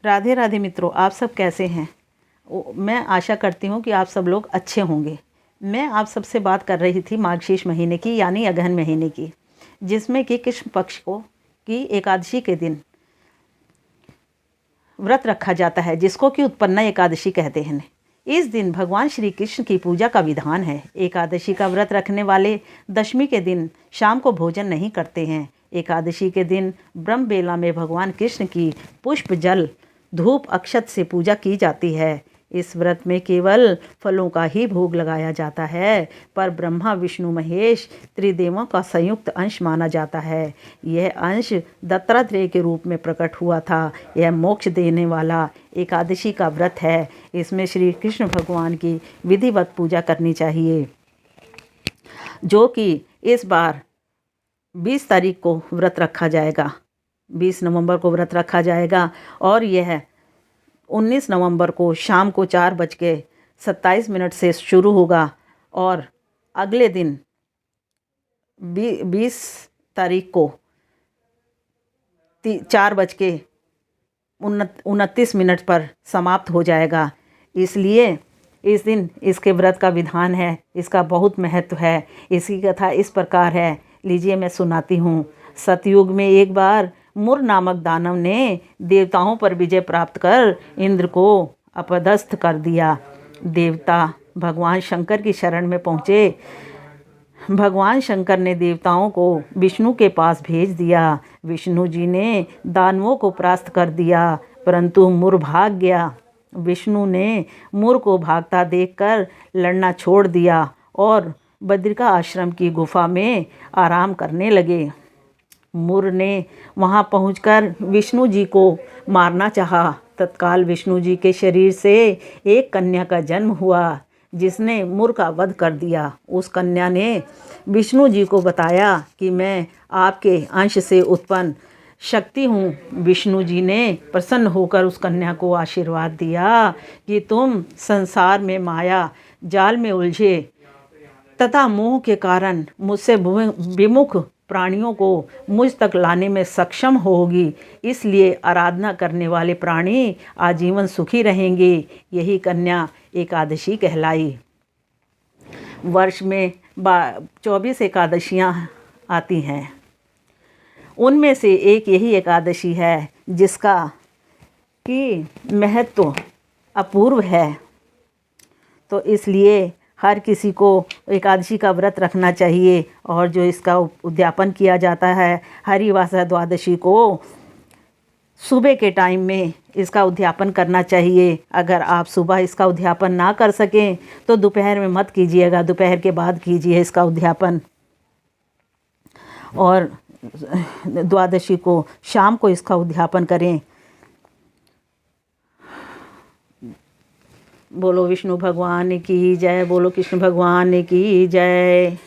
राधे राधे मित्रों, आप सब कैसे हैं। मैं आशा करती हूँ कि आप सब लोग अच्छे होंगे। मैं आप सबसे बात कर रही थी मार्गशीर्ष महीने की, यानी अगहन महीने की, जिसमें कि कृष्ण पक्ष को की एकादशी के दिन व्रत रखा जाता है, जिसको कि उत्पन्ना एकादशी कहते हैं। इस दिन भगवान श्री कृष्ण की पूजा का विधान है। एकादशी का व्रत रखने वाले दशमी के दिन शाम को भोजन नहीं करते हैं। एकादशी के दिन ब्रह्म बेला में भगवान कृष्ण की पुष्प जल धूप अक्षत से पूजा की जाती है। इस व्रत में केवल फलों का ही भोग लगाया जाता है, पर ब्रह्मा विष्णु महेश त्रिदेवों का संयुक्त अंश माना जाता है। यह अंश दत्तात्रेय के रूप में प्रकट हुआ था। यह मोक्ष देने वाला एकादशी का व्रत है। इसमें श्री कृष्ण भगवान की विधिवत पूजा करनी चाहिए, जो कि इस बार 20 तारीख को व्रत रखा जाएगा। 20 नवंबर को व्रत रखा जाएगा और यह 19 नवंबर को शाम को 4:27 से शुरू होगा और अगले दिन 20 तारीख को 4:29 पर समाप्त हो जाएगा। इसलिए इस दिन इसके व्रत का विधान है, इसका बहुत महत्व है। इसकी कथा इस प्रकार है, लीजिए मैं सुनाती हूँ। सतयुग में एक बार मुर नामक दानव ने देवताओं पर विजय प्राप्त कर इंद्र को अपदस्थ कर दिया। देवता भगवान शंकर की शरण में पहुँचे। भगवान शंकर ने देवताओं को विष्णु के पास भेज दिया। विष्णु जी ने दानवों को परास्त कर दिया, परंतु मुर भाग गया। विष्णु ने मुर को भागता देखकर लड़ना छोड़ दिया और बद्रिका आश्रम की गुफा में आराम करने लगे। मुर ने वहां पहुंचकर विष्णु जी को मारना चाहा। तत्काल विष्णु जी के शरीर से एक कन्या का जन्म हुआ, जिसने मुर का वध कर दिया। उस कन्या ने विष्णु जी को बताया कि मैं आपके अंश से उत्पन्न शक्ति हूँ। विष्णु जी ने प्रसन्न होकर उस कन्या को आशीर्वाद दिया कि तुम संसार में माया जाल में उलझे तथा मोह के कारण मुझसे विमुख प्राणियों को मुझ तक लाने में सक्षम होगी। इसलिए आराधना करने वाले प्राणी आजीवन सुखी रहेंगे। यही कन्या एकादशी कहलाई। वर्ष में 24 एकादशियाँ आती हैं। उनमें से एक यही एकादशी है जिसका कि महत्व अपूर्व है। तो इसलिए हर किसी को एकादशी का व्रत रखना चाहिए। और जो इसका उद्यापन किया जाता है, हरिवासा द्वादशी को सुबह के टाइम में इसका उद्यापन करना चाहिए। अगर आप सुबह इसका उद्यापन ना कर सकें तो दोपहर में मत कीजिएगा, दोपहर के बाद कीजिए इसका उद्यापन। और द्वादशी को शाम को इसका उद्यापन करें। बोलो विष्णु भगवान की जय, बोलो कृष्ण भगवान की जय।